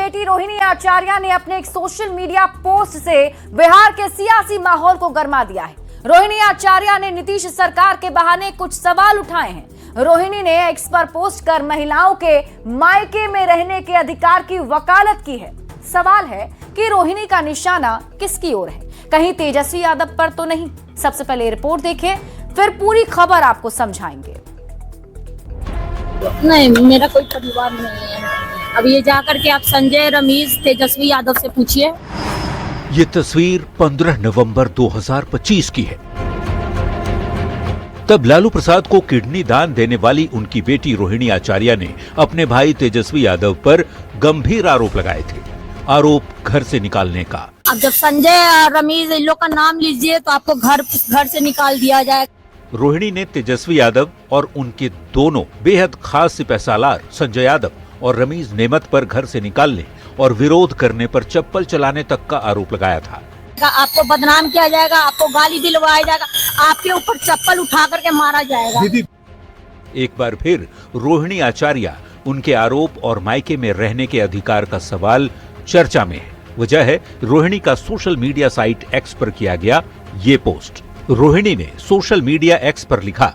बेटी रोहिणी आचार्य ने अपने एक सोशल मीडिया पोस्ट से बिहार के सियासी माहौल को गर्मा दिया है। रोहिणी आचार्य ने नीतीश सरकार के बहाने कुछ सवाल उठाए हैं। रोहिणी ने एक्स पर पोस्ट कर महिलाओं के मायके में रहने के अधिकार की वकालत की है। सवाल है कि रोहिणी का निशाना किसकी ओर है, कहीं तेजस्वी यादव पर तो नहीं। सबसे पहले रिपोर्ट देखें, फिर पूरी खबर आपको समझाएंगे। नहीं, मेरा कोई परिवार नहीं है। अब ये जाकर के आप संजय, रमेश, तेजस्वी यादव से पूछिए। ये तस्वीर 15 नवंबर 2025 की है। तब लालू प्रसाद को किडनी दान देने वाली उनकी बेटी रोहिणी आचार्य ने अपने भाई तेजस्वी यादव पर गंभीर आरोप लगाए थे। आरोप घर से निकालने का। अब जब संजय, रमेश, इन लोग का नाम लीजिए तो आपको घर से निकाल दिया जाए। रोहिणी ने तेजस्वी यादव और उनके दोनों बेहद खास सिपहसालार संजय यादव और रमीज नेमत पर घर से निकालने और विरोध करने पर चप्पल चलाने तक का आरोप लगाया था। आपको बदनाम किया जाएगा, आपको गाली दिलवाया जाएगा, आपके ऊपर चप्पल उठा करके मारा जाएगा। एक बार फिर रोहिणी आचार्य, उनके आरोप और मायके में रहने के अधिकार का सवाल चर्चा में है। वजह है रोहिणी का सोशल मीडिया साइट एक्स पर किया गया ये पोस्ट। रोहिणी ने सोशल मीडिया एक्स पर लिखा,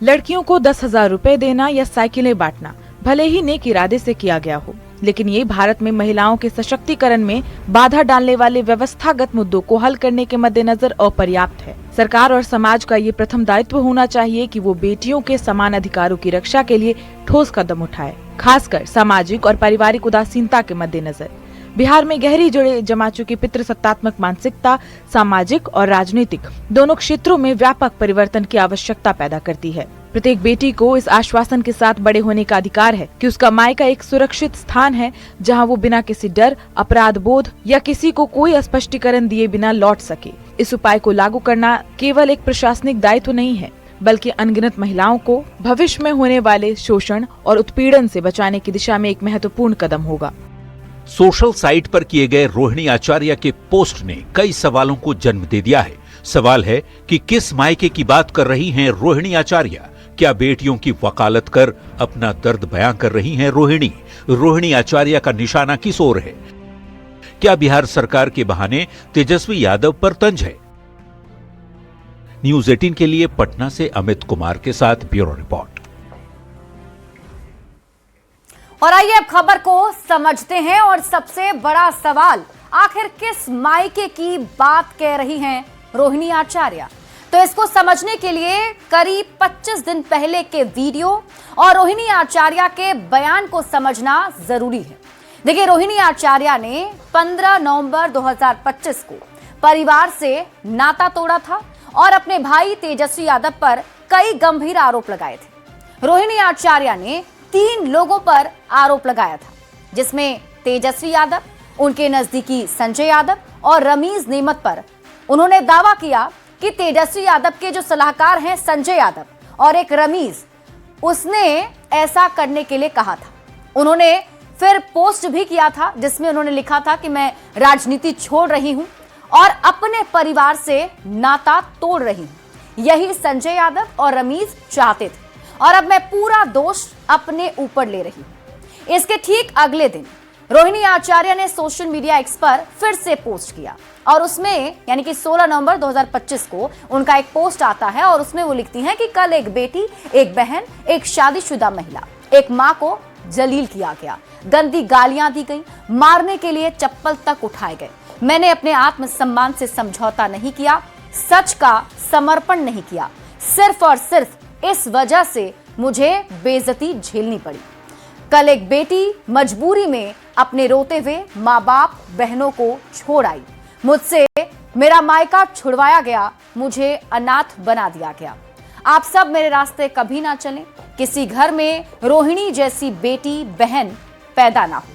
लड़कियों को 10,000 रुपए देना या साइकिलें बांटना भले ही नेक इरादे से किया गया हो, लेकिन ये भारत में महिलाओं के सशक्तिकरण में बाधा डालने वाले व्यवस्थागत मुद्दों को हल करने के मद्देनजर अपर्याप्त है। सरकार और समाज का ये प्रथम दायित्व होना चाहिए कि वो बेटियों के समान अधिकारों की रक्षा के लिए ठोस कदम उठाए, खासकर सामाजिक और पारिवारिक उदासीनता के मद्देनजर। बिहार में गहरी जड़ें जमा चुकी पितृसत्तात्मक मानसिकता सामाजिक और राजनीतिक दोनों क्षेत्रों में व्यापक परिवर्तन की आवश्यकता पैदा करती है। प्रत्येक बेटी को इस आश्वासन के साथ बड़े होने का अधिकार है कि उसका मायका एक सुरक्षित स्थान है, जहां वो बिना किसी डर, अपराध बोध या किसी को कोई स्पष्टीकरण दिए बिना लौट सके। इस उपाय को लागू करना केवल एक प्रशासनिक दायित्व नहीं है, बल्कि अनगिनत महिलाओं को भविष्य में होने वाले शोषण और उत्पीड़न से बचाने की दिशा में एक महत्वपूर्ण कदम होगा। सोशल साइट पर किए गए रोहिणी आचार्य के पोस्ट ने कई सवालों को जन्म दे दिया है। सवाल है कि किस मायके की बात कर रही हैं रोहिणी आचार्य? क्या बेटियों की वकालत कर अपना दर्द बयां कर रही हैं रोहिणी? रोहिणी आचार्य का निशाना किस ओर है? क्या बिहार सरकार के बहाने तेजस्वी यादव पर तंज है? न्यूज़ 18 के लिए पटना से अमित कुमार के साथ ब्यूरो रिपोर्ट। और आइए अब खबर को समझते हैं। और सबसे बड़ा सवाल, आखिर किस मायके की बात कह रही हैं रोहिणी आचार्य? तो इसको समझने के लिए करीब 25 दिन पहले के वीडियो और रोहिणी आचार्य के बयान को समझना जरूरी है। देखिए, रोहिणी आचार्य ने 15 नवंबर 2025 को परिवार से नाता तोड़ा था और अपने भाई तेजस्वी यादव पर कई गंभीर आरोप लगाए थे। रोहिणी आचार्य ने 3 लोगों पर आरोप लगाया था, जिसमें तेजस्वी यादव, उनके नजदीकी संजय यादव और रमीज नेमत पर उन्होंने दावा किया कि तेजस्वी यादव के जो सलाहकार हैं संजय यादव और एक रमीज, उसने ऐसा करने के लिए कहा था। उन्होंने फिर पोस्ट भी किया था जिसमें उन्होंने लिखा था कि मैं राजनीति छोड़ रही हूं और अपने परिवार से नाता तोड़ रही हूं। यही संजय यादव और रमीज चाहते थे और अब मैं पूरा दोष अपने ऊपर ले रही हूं। इसके ठीक अगले दिन रोहिणी आचार्य ने सोशल मीडिया एक्स पर फिर से पोस्ट किया और उसमें यानी कि 16 नवंबर 2025 को उनका एक पोस्ट आता है और उसमें वो लिखती हैं कि कल एक बेटी, एक बहन, एक शादीशुदा महिला, एक मां को जलील किया गया, गंदी गालियां दी गई, मारने के लिए चप्पल तक उठाए गए। मैंने अपने आत्मसम्मान से समझौता नहीं किया, सच का समर्पण नहीं किया, सिर्फ और सिर्फ इस वजह से मुझे बेइज्जती झेलनी पड़ी। कल एक बेटी मजबूरी में अपने रोते हुए माँ बाप बहनों को छोड़ आई, मुझसे मेरा मायका छुड़वाया गया, मुझे अनाथ बना दिया गया। आप सब मेरे रास्ते कभी ना चलें, किसी घर में रोहिणी जैसी बेटी बहन पैदा ना हो।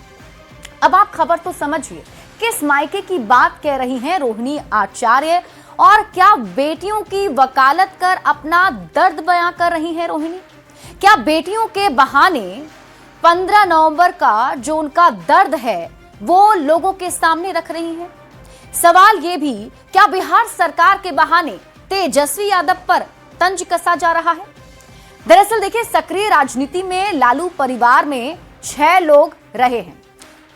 अब आप खबर तो समझिए, किस मायके की बात कह रही हैं रोहिणी आचार्य और क्या बेटियों की वकालत कर अपना दर्द बयां कर रही हैं रोहिणी? क्या बेटियों के बहाने 15 नवंबर का जो उनका दर्द है वो लोगों के सामने रख रही हैं? सवाल ये भी, क्या बिहार सरकार के बहाने तेजस्वी यादव पर तंज कसा जा रहा है? दरअसल देखिए, सक्रिय राजनीति में लालू परिवार में 6 लोग रहे हैं।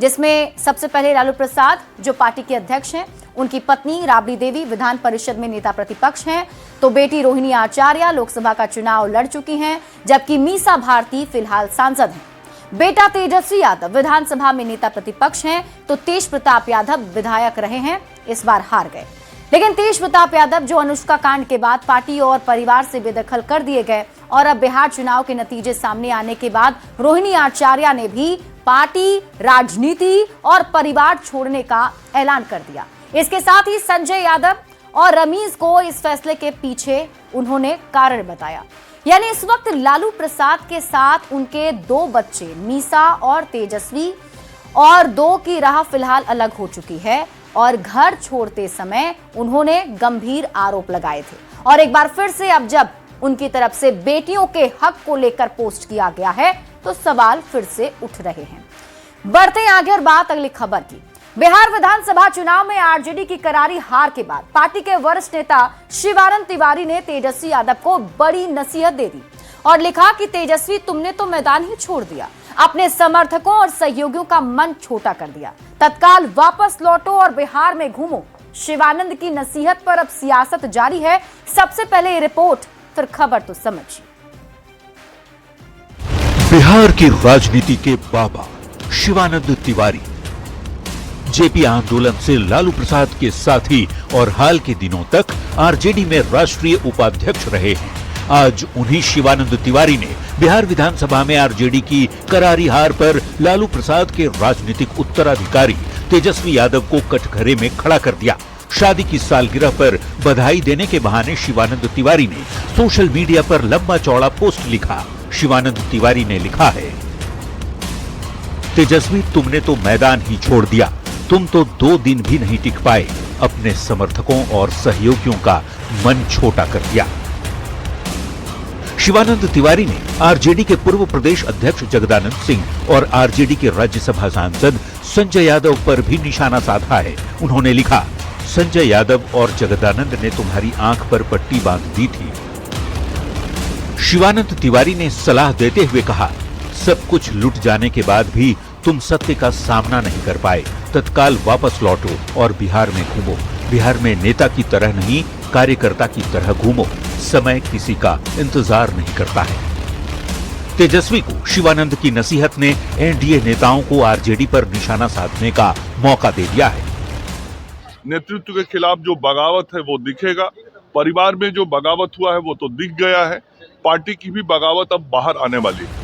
जिसमें सबसे पहले लालू प्रसाद जो पार्टी के अध्यक्ष हैं, उनकी पत्नी राबड़ी देवी विधान परिषद में नेता प्रतिपक्ष हैं, तो बेटी रोहिणी आचार्य लोकसभा का चुनाव लड़ चुकी हैं, जबकि मीसा भारती फिलहाल सांसद हैं। बेटा तेजस्वी यादव विधानसभा में नेता प्रतिपक्ष हैं, तो तेज प्रताप यादव विधायक रहे हैं, इस बार हार गए। लेकिन तेज प्रताप यादव जो अनुष्का कांड के बाद पार्टी और परिवार से बेदखल कर दिए गए और अब बिहार चुनाव के नतीजे सामने आने के बाद रोहिणी आचार्य ने भी पार्टी, राजनीति और परिवार छोड़ने का ऐलान कर दिया। इसके साथ ही संजय यादव और रमीज को इस फैसले के पीछे उन्होंने कारण बताया। यानी इस वक्त लालू प्रसाद के साथ उनके 2 बच्चे मीसा और तेजस्वी और 2 की राह फिलहाल अलग हो चुकी है और घर छोड़ते समय उन्होंने गंभीर आरोप लगाए थे और एक बार फिर से अब जब उनकी तरफ से बेटियों के हक को लेकर पोस्ट किया गया है तो सवाल फिर से उठ रहे हैं। बढ़ते हैं आगे और बात अगली खबर की। बिहार विधानसभा चुनाव में आरजेडी की करारी हार के बाद पार्टी के वरिष्ठ नेता शिवानंद तिवारी ने तेजस्वी यादव को बड़ी नसीहत दे दी और लिखा कि तेजस्वी, तुमने तो मैदान ही छोड़ दिया, अपने समर्थकों और सहयोगियों का मन छोटा कर दिया, तत्काल वापस लौटो और बिहार में घूमो। शिवानंद की नसीहत पर अब सियासत जारी है। सबसे पहले ये रिपोर्ट, फिर खबर तो समझिए। बिहार की राजनीति के बाबा शिवानंद तिवारी जेपी आंदोलन से लालू प्रसाद के साथी और हाल के दिनों तक आरजेडी में राष्ट्रीय उपाध्यक्ष रहे हैं। आज उन्हीं शिवानंद तिवारी ने बिहार विधानसभा में आरजेडी की करारी हार पर लालू प्रसाद के राजनीतिक उत्तराधिकारी तेजस्वी यादव को कटघरे में खड़ा कर दिया। शादी की सालगिरह पर बधाई देने के बहाने शिवानंद तिवारी ने सोशल मीडिया पर लंबा चौड़ा पोस्ट लिखा। शिवानंद तिवारी ने लिखा है, तेजस्वी, तुमने तो मैदान ही छोड़ दिया, तुम तो 2 दिन भी नहीं टिक पाए, अपने समर्थकों और सहयोगियों का मन छोटा कर दिया। शिवानंद तिवारी ने आरजेडी के पूर्व प्रदेश अध्यक्ष जगदानंद सिंह और आरजेडी के राज्यसभा सांसद संजय यादव पर भी निशाना साधा है। उन्होंने लिखा, संजय यादव और जगदानंद ने तुम्हारी आंख पर पट्टी बांध दी थी। शिवानंद तिवारी ने सलाह देते हुए कहा, सब कुछ लुट जाने के बाद भी तुम सत्य का सामना नहीं कर पाए, तत्काल वापस लौटो और बिहार में घूमो। बिहार में नेता की तरह नहीं, कार्यकर्ता की तरह घूमो। समय किसी का इंतजार नहीं करता है। तेजस्वी को शिवानंद की नसीहत ने एनडीए नेताओं को आरजेडी पर निशाना साधने का मौका दे दिया है। नेतृत्व के खिलाफ जो बगावत है वो दिखेगा, परिवार में जो बगावत हुआ है वो तो दिख गया है, पार्टी की भी बगावत अब बाहर आने वाली है।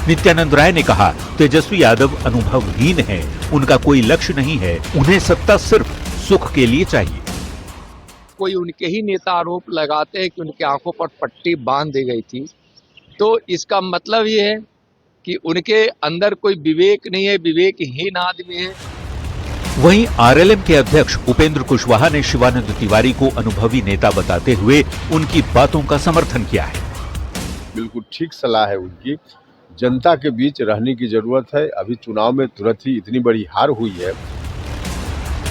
नित्यानंद राय ने कहा, तेजस्वी यादव अनुभवहीन है, उनका कोई लक्ष्य नहीं है, उन्हें सत्ता सिर्फ सुख के लिए चाहिए। कोई उनके ही नेता आरोप लगाते हैं कि उनके आंखों पर पट्टी बांध दी गई थी, तो इसका मतलब ये है कि उनके अंदर कोई विवेक नहीं है, विवेकहीन आदमी है। वहीं आरएलएम के अध्यक्ष उपेंद्र कुशवाहा ने शिवानंद तिवारी को अनुभवी नेता बताते हुए उनकी बातों का समर्थन किया है। बिल्कुल ठीक सलाह है उनकी, जनता के बीच रहने की जरूरत है। अभी चुनाव में तुरंत ही इतनी बड़ी हार हुई है।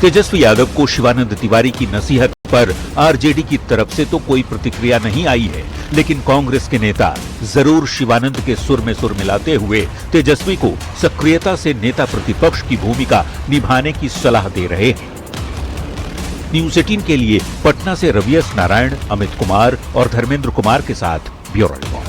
तेजस्वी यादव को शिवानंद तिवारी की नसीहत पर आरजेडी की तरफ से तो कोई प्रतिक्रिया नहीं आई है, लेकिन कांग्रेस के नेता जरूर शिवानंद के सुर में सुर मिलाते हुए तेजस्वी को सक्रियता से नेता प्रतिपक्ष की भूमिका निभाने की सलाह दे रहे हैं। न्यूज़ 18 के लिए पटना से रवियस नारायण, अमित कुमार और धर्मेंद्र कुमार के साथ ब्यूरो रिपोर्ट।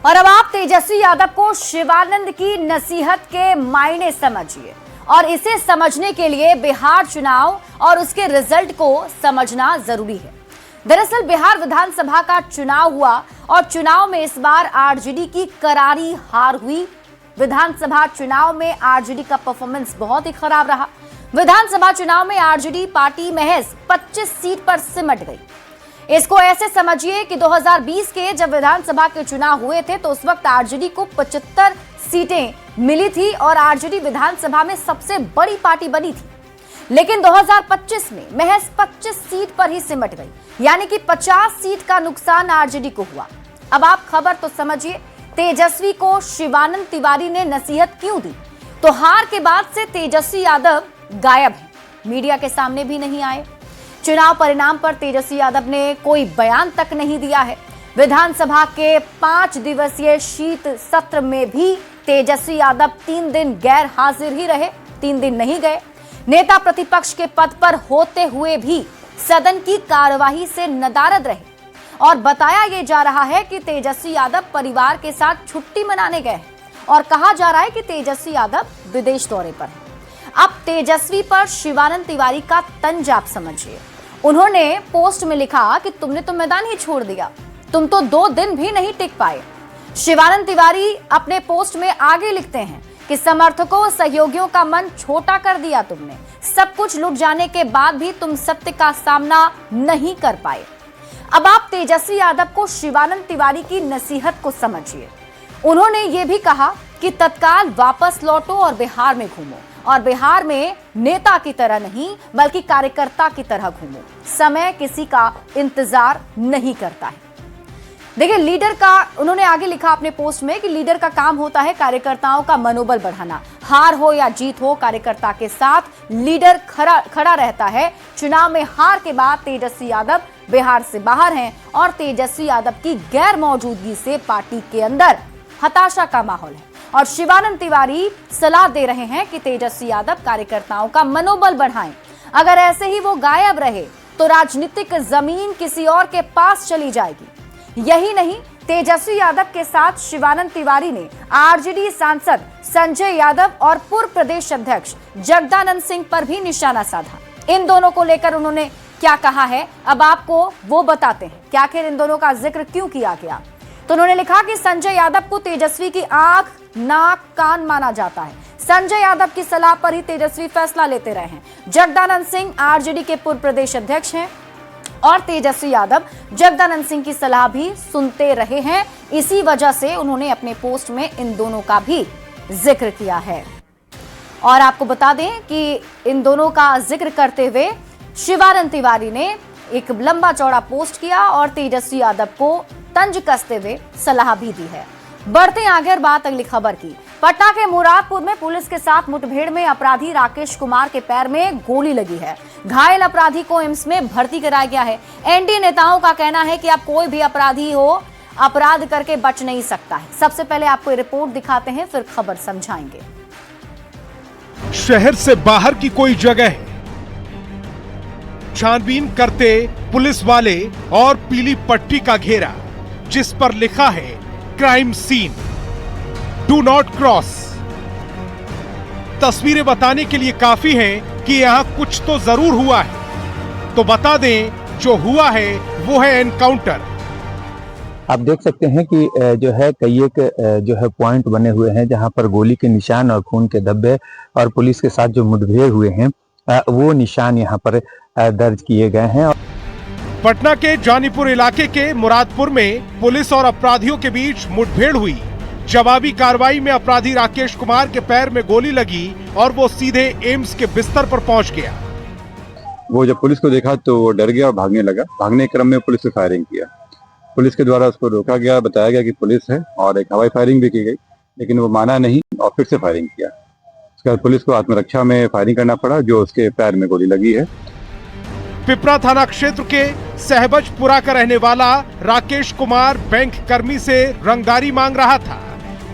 और अब आप तेजस्वी यादव को शिवानंद की नसीहत के मायने समझिए और इसे समझने के लिए बिहार चुनाव और उसके रिजल्ट को समझना जरूरी है। दरअसल बिहार विधानसभा का चुनाव हुआ और चुनाव में इस बार आरजेडी की करारी हार हुई। विधानसभा चुनाव में आरजेडी का परफॉर्मेंस बहुत ही खराब रहा। विधानसभा चुनाव में आरजेडी पार्टी महज 25 सीट पर सिमट गई। इसको ऐसे समझिए कि 2020 के जब विधानसभा के चुनाव हुए थे तो उस वक्त आरजेडी को 75 सीटें मिली थी और आरजेडी विधानसभा में सबसे बड़ी पार्टी बनी थी। लेकिन 2025 में महज 25 सीट पर ही सिमट गई, यानी कि 50 सीट का नुकसान आरजेडी को हुआ। अब आप खबर तो समझिए, तेजस्वी को शिवानंद तिवारी ने नसीहत क्यों दी? तो हार के बाद से तेजस्वी यादव गायब हैं, मीडिया के सामने भी नहीं आए। चुनाव परिणाम पर तेजस्वी यादव ने कोई बयान तक नहीं दिया है। विधानसभा के 5 दिवसीय शीत सत्र में भी तेजस्वी यादव 3 दिन गैर हाजिर ही रहे, 3 दिन नहीं गए। नेता प्रतिपक्ष के पद पर होते हुए भी सदन की कार्यवाही से नदारद रहे और बताया यह जा रहा है कि तेजस्वी यादव परिवार के साथ छुट्टी मनाने गए और कहा जा रहा है कि तेजस्वी यादव विदेश दौरे पर हैं। अब तेजस्वी पर शिवानंद तिवारी का तंज आप समझिए। उन्होंने पोस्ट में लिखा कि तुमने तो मैदान ही छोड़ दिया, तुम तो 2 दिन भी नहीं टिक पाए। शिवानंद तिवारी अपने पोस्ट में आगे लिखते हैं कि समर्थकों सहयोगियों का मन छोटा कर दिया तुमने, सब कुछ लुट जाने के बाद भी तुम सत्य का सामना नहीं कर पाए। अब आप तेजस्वी यादव को शिवानंद तिवारी की नसीहत को समझिए। उन्होंने ये भी कहा कि तत्काल वापस लौटो और बिहार में घूमो, और बिहार में नेता की तरह नहीं बल्कि कार्यकर्ता की तरह घूमो। समय किसी का इंतजार नहीं करता है। देखिए, लीडर का, उन्होंने आगे लिखा अपने पोस्ट में कि लीडर का काम होता है कार्यकर्ताओं का मनोबल बढ़ाना। हार हो या जीत हो, कार्यकर्ता के साथ लीडर खड़ा रहता है। चुनाव में हार के बाद तेजस्वी यादव बिहार से बाहर हैं और तेजस्वी यादव की गैर मौजूदगी से पार्टी के अंदर हताशा का माहौल है और शिवानंद तिवारी सलाह दे रहे हैं कि तेजस्वी यादव कार्यकर्ताओं का मनोबल बढ़ाएं। अगर ऐसे ही वो गायब रहे तो राजनीतिक जमीन किसी और के पास चली जाएगी। यही नहीं, तेजस्वी यादव के साथ शिवानंद तिवारी ने आरजेडी सांसद संजय यादव और पूर्व प्रदेश अध्यक्ष जगदानंद सिंह पर भी निशाना साधा। इन दोनों को लेकर उन्होंने क्या कहा है, अब आपको वो बताते हैं कि आखिर इन दोनों का जिक्र क्यों किया गया। तो उन्होंने लिखा कि संजय यादव को तेजस्वी की आंख, नाक, कान माना जाता है। संजय यादव की सलाह पर ही तेजस्वी फैसला लेते रहे हैं। जगदानंद सिंह आरजेडी के पूर्व प्रदेश अध्यक्ष हैं और तेजस्वी यादव जगदानंद सिंह की सलाह भी सुनते रहे हैं। इसी वजह से उन्होंने अपने पोस्ट में इन दोनों का भी जिक्र किया है। और आपको बता दें कि इन दोनों का जिक्र करते हुए शिवानंद तिवारी ने एक लंबा चौड़ा पोस्ट किया और तेजस्वी यादव को तंज कसते हुए सलाह भी दी है। बढ़ते आगे और बात अगली खबर की। पटना के मुरादपुर में पुलिस के साथ मुठभेड़ में अपराधी राकेश कुमार के पैर में गोली लगी है। घायल अपराधी को एम्स में भर्ती कराया गया है। एनडीए नेताओं का कहना है कि अब कोई भी अपराधी हो, अपराध करके बच नहीं सकता है। सबसे पहले आपको रिपोर्ट दिखाते हैं, फिर खबर समझाएंगे। शहर से बाहर की कोई जगह है, छानबीन करते पुलिस वाले और पीली पट्टी का घेरा जिस पर लिखा है crime scene, do not cross. तस्वीरें बताने के लिए काफी है कि यहां कुछ तो जरूर हुआ है। तो बता दें, जो हुआ है वो है एनकाउंटर। आप देख सकते हैं कि जो है कई एक जो है पॉइंट बने हुए हैं जहां पर गोली के निशान और खून के धब्बे और पुलिस के साथ जो मुठभेड़ हुए हैं वो निशान यहां पर दर्ज किए गए हैं। पटना के जानीपुर इलाके के मुरादपुर में पुलिस और अपराधियों के बीच मुठभेड़ हुई। जवाबी कार्रवाई में अपराधी राकेश कुमार के पैर में गोली लगी और वो सीधे एम्स के बिस्तर पर पहुंच गया। वो जब पुलिस को देखा तो वो डर गया और भागने लगा। भागने के क्रम में पुलिस ने फायरिंग किया। पुलिस के द्वारा उसको रोका गया, बताया गया कि पुलिस है और एक हवाई फायरिंग भी की गई, लेकिन वो माना नहीं और फिर से फायरिंग किया। उसके बाद पुलिस को आत्मरक्षा में फायरिंग करना पड़ा, जो उसके पैर में गोली लगी है। पिपरा थाना क्षेत्र के सहबजपुरा का रहने वाला राकेश कुमार बैंक कर्मी से रंगदारी मांग रहा था।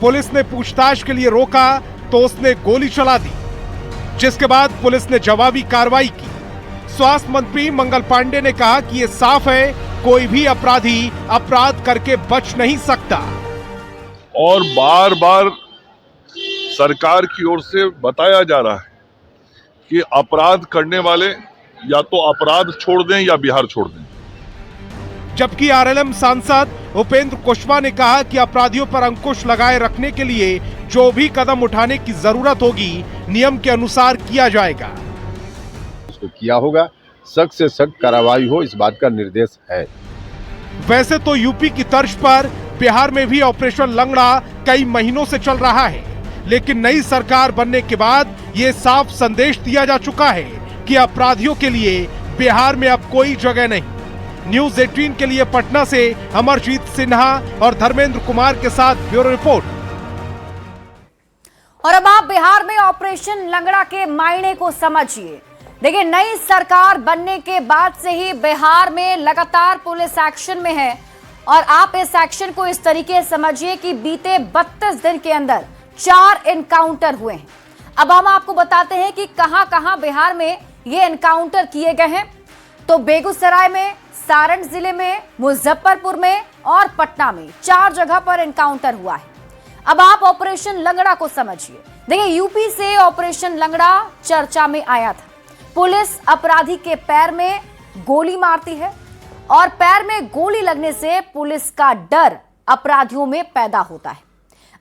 पुलिस ने पूछताछ के लिए रोका तो उसने गोली चला दी, जिसके बाद पुलिस ने जवाबी कार्रवाई की। स्वास्थ्य मंत्री मंगल पांडे ने कहा कि ये साफ है, कोई भी अपराधी अपराध करके बच नहीं सकता। और बार बार सरकार की ओर से बताया जा रहा है कि अपराध करने वाले या तो अपराध छोड़ दें या बिहार छोड़ दें। जबकि आरएलएम सांसद उपेंद्र कुशवाहा ने कहा कि अपराधियों पर अंकुश लगाए रखने के लिए जो भी कदम उठाने की जरूरत होगी, नियम के अनुसार किया जाएगा। उसको किया होगा, सख्त से सख्त कार्रवाई हो, इस बात का निर्देश है। वैसे तो यूपी की तर्ज पर बिहार में भी ऑपरेशन लंगड़ा कई महीनों से चल रहा है, लेकिन नई सरकार बनने के बाद ये साफ संदेश दिया जा चुका है कि अपराधियों के लिए बिहार में अब कोई जगह नहीं। न्यूज 18 के लिए पटना से अमरजीत सिन्हा और धर्मेंद्र कुमार के साथ ब्यूरो रिपोर्ट। और अब आप बिहार में ऑपरेशन लंगड़ा के मायने को समझिए। देखिए, नई सरकार बनने के बाद से ही बिहार में लगातार पुलिस एक्शन में है और आप इस एक्शन को इस तरीके से समझिए कि बीते 32 दिन के अंदर 4 एनकाउंटर हुए हैं। अब हम आपको बताते हैं कि कहां-कहां बिहार में ये एनकाउंटर किए गए हैं। तो बेगूसराय में, सारण जिले में, मुजफ्फरपुर में और पटना में 4 जगह पर एनकाउंटर हुआ है। अब आप ऑपरेशन लंगड़ा को समझिए। देखिए, यूपी से ऑपरेशन लंगड़ा चर्चा में आया था। पुलिस अपराधी के पैर में गोली मारती है और पैर में गोली लगने से पुलिस का डर अपराधियों में पैदा होता है।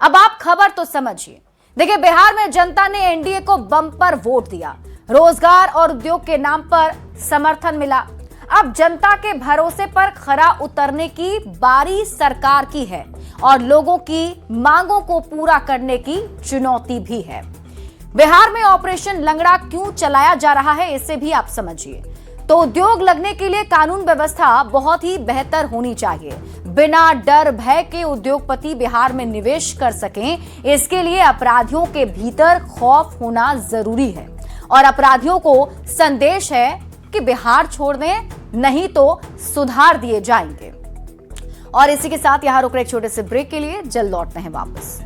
अब आप खबर तो समझिए। देखिए, बिहार में जनता ने एनडीए को बम्पर वोट दिया, रोजगार और उद्योग के नाम पर समर्थन मिला। अब जनता के भरोसे पर खरा उतरने की बारी सरकार की है और लोगों की मांगों को पूरा करने की चुनौती भी है। बिहार में ऑपरेशन लंगड़ा क्यों चलाया जा रहा है, इसे भी आप समझिए। तो उद्योग लगने के लिए कानून व्यवस्था बहुत ही बेहतर होनी चाहिए। बिना डर भय के उद्योगपति बिहार में निवेश कर सकें, इसके लिए अपराधियों के भीतर खौफ होना जरूरी है और अपराधियों को संदेश है कि बिहार छोड़ दें, नहीं तो सुधार दिए जाएंगे। और इसी के साथ यहां रुक रहे एक छोटे से ब्रेक के लिए, जल्द लौटते हैं वापस।